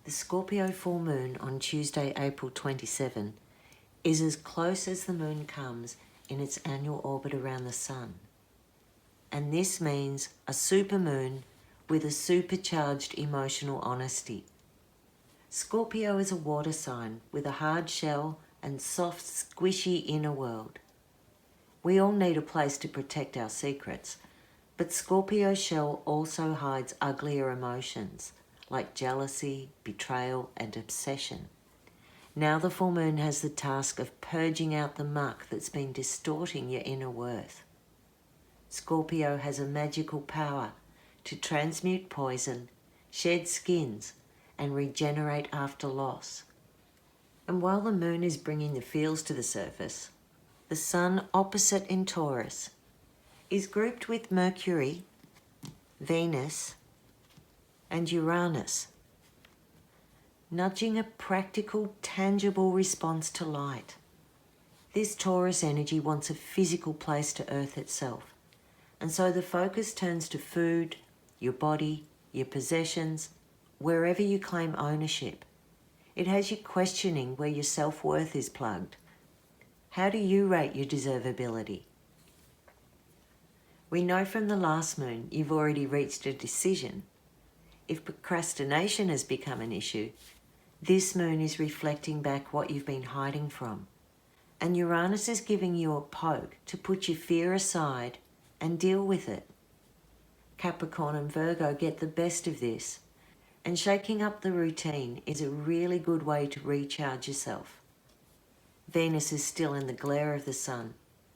The Scorpio full moon on Tuesday, April 27, is as close as the moon comes in its annual orbit around the sun. And this means a supermoon with a supercharged emotional honesty. Scorpio is a water sign with a hard shell and soft, squishy inner world. We all need a place to protect our secrets, but Scorpio's shell also hides uglier emotions like jealousy, betrayal, and obsession. Now the full moon has the task of purging out the muck that's been distorting your inner worth. Scorpio has a magical power to transmute poison, shed skins, and regenerate after loss. And while the moon is bringing the feels to the surface, the sun opposite in Taurus is grouped with Mercury, Venus, and Uranus, nudging a practical, tangible response to light. This Taurus energy wants a physical place to Earth itself, and so the focus turns to food, your body, your possessions, wherever you claim ownership. It has you questioning where your self-worth is plugged. How do you rate your deservability? We know from the last moon you've already reached a decision. If procrastination has become an issue, this moon is reflecting back what you've been hiding from. And Uranus is giving you a poke to put your fear aside and deal with it. Capricorn and Virgo get the best of this, and shaking up the routine is a really good way to recharge yourself. Venus is still in the glare of the sun,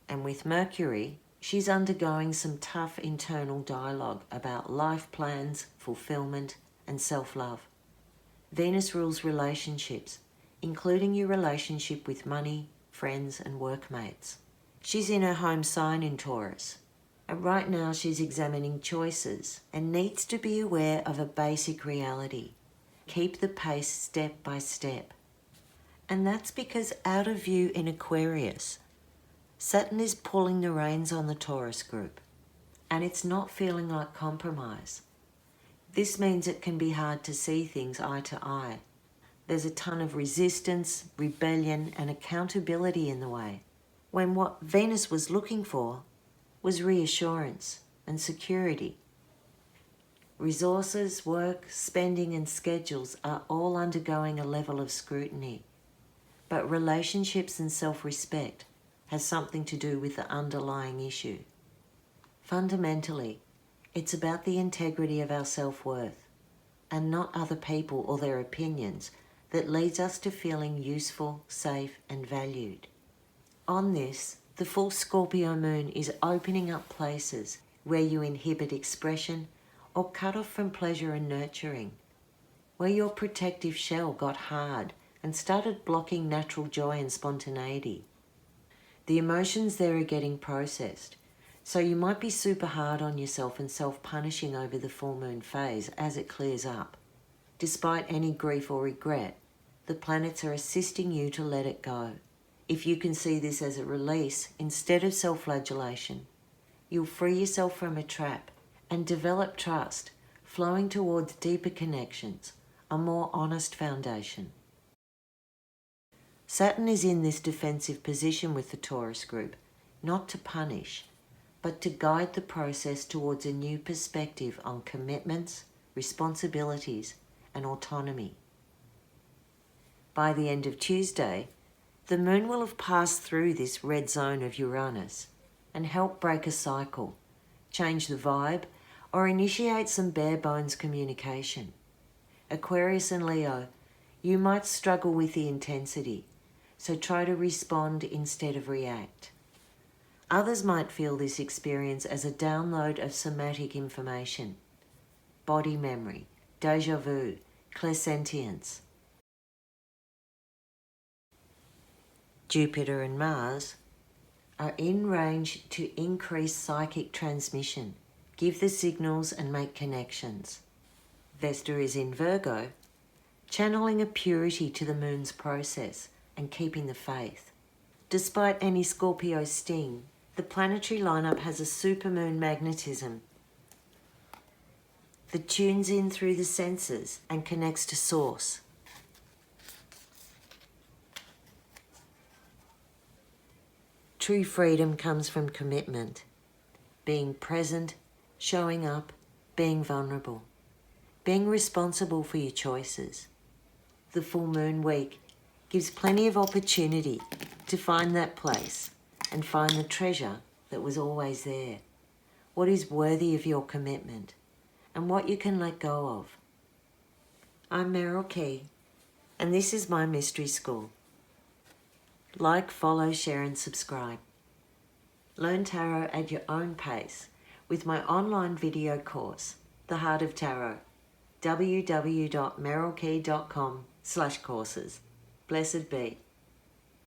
and with Mercury, she's undergoing some tough internal dialogue about life plans, fulfillment, and self-love. Venus rules relationships, including your relationship with money, friends, and workmates. She's in her home sign in Taurus, and right now she's examining choices and needs to be aware of a basic reality. Keep the pace step by step. And that's because out of view in Aquarius, Saturn is pulling the reins on the Taurus group, and it's not feeling like compromise. This means it can be hard to see things eye to eye. There's a ton of resistance, rebellion, and accountability in the way, when what Venus was looking for was reassurance and security. Resources, work, spending, and schedules are all undergoing a level of scrutiny, but relationships and self-respect has something to do with the underlying issue. Fundamentally, it's about the integrity of our self-worth and not other people or their opinions that leads us to feeling useful, safe, and valued. On this, the full Scorpio moon is opening up places where you inhibit expression or cut off from pleasure and nurturing, where your protective shell got hard and started blocking natural joy and spontaneity. The emotions there are getting processed, so you might be super hard on yourself and self-punishing over the full moon phase as it clears up. Despite any grief or regret, the planets are assisting you to let it go. If you can see this as a release instead of self-flagellation, you'll free yourself from a trap and develop trust, flowing towards deeper connections, a more honest foundation. Saturn is in this defensive position with the Taurus group, not to punish, but to guide the process towards a new perspective on commitments, responsibilities, and autonomy. By the end of Tuesday, the moon will have passed through this red zone of Uranus and help break a cycle, change the vibe, or initiate some bare bones communication. Aquarius and Leo, you might struggle with the intensity, so try to respond instead of react. Others might feel this experience as a download of somatic information, body memory, déjà vu, clairsentience. Jupiter and Mars are in range to increase psychic transmission, give the signals and make connections. Vesta is in Virgo, channeling a purity to the moon's process and keeping the faith. Despite any Scorpio sting, the planetary lineup has a supermoon magnetism that tunes in through the senses and connects to Source. True freedom comes from commitment, being present, showing up, being vulnerable, being responsible for your choices. The full moon week gives plenty of opportunity to find that place and find the treasure that was always there, what is worthy of your commitment, and what you can let go of. I'm Meryl Key, and this is my mystery school. Like, follow, share and subscribe. Learn tarot at your own pace with my online video course, The Heart of Tarot, www.merylkey.com/courses. Blessed be.